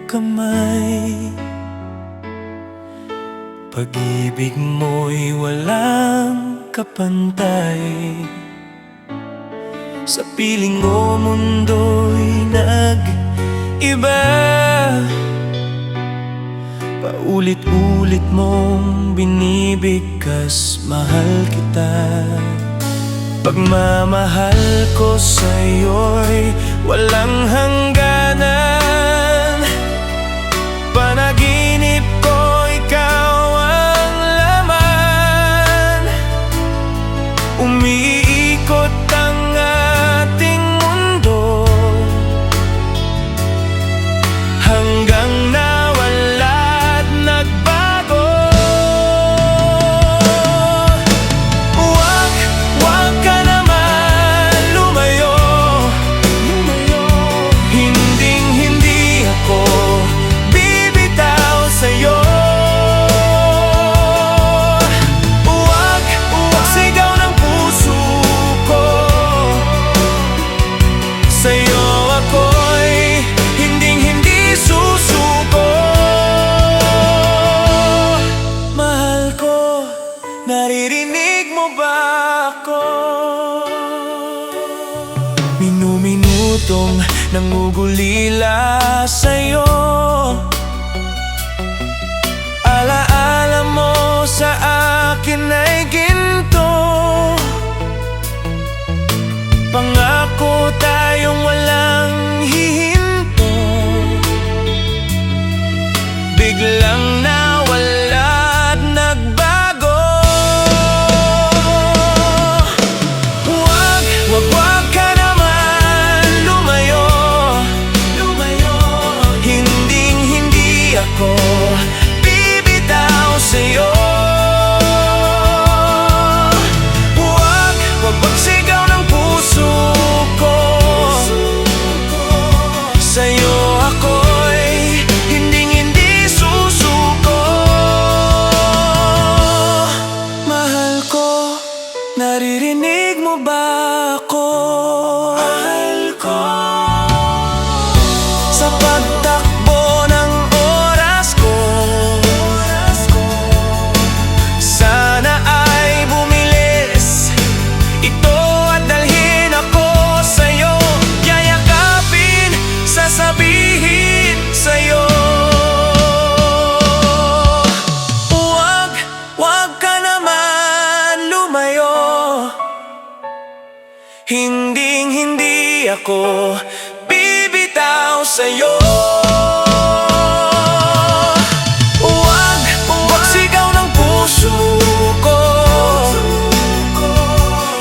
kamay. Pag-ibig mo'y walang kapantay. Sa piling mo mundo'y nag-iba. Paulit-ulit mong binibigkas, mahal kita. Pagmamahal ko sa'yo'y walang hangganan. Panaginip ko ikaw ang laman. Umiikot ang ating mundo hanggang nawala't nagbago. Huwag ka naman lumayo. Hinding-hindi ako bibitaw sa'yo. Huwag sigaw ng puso ko. Sa'yo ako'y hinding-hindi susuko. Mahal ko, naririnig mo ba ako? Minu-minutong nangugulila sa'yo. Alaala mo sa akin ay ginto. Pangako tayong walang hihinto. Biglang nawala't nagbago. Huwag ka naman lumayo. Hinding-hindi ako bibitaw sa'yo. Huwag sigaw ng puso ko. Sa'yo ako'y hinding-hindi susuko. Mahal ko, naririnig mo ba ako? Mahal ko. Sa pagtakbo ng oras ko, sana ay bumilis ito at dalhin ako sa'yo. Yayakapin, sasabihin sa'yo. Huwag ka naman lumayo. Hinding-hindi ako bibitaw sa'yo. Huwag sigaw ng puso ko.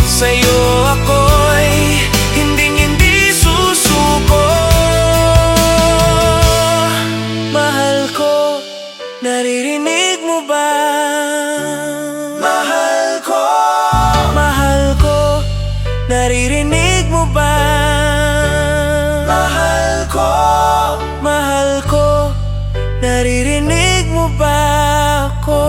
Sa'yo ako'y hinding-hindi susuko. Mahal ko, naririnig mo ba? Mahal ko, naririnig mo ba? Mahal ko, naririnig mo ba ako?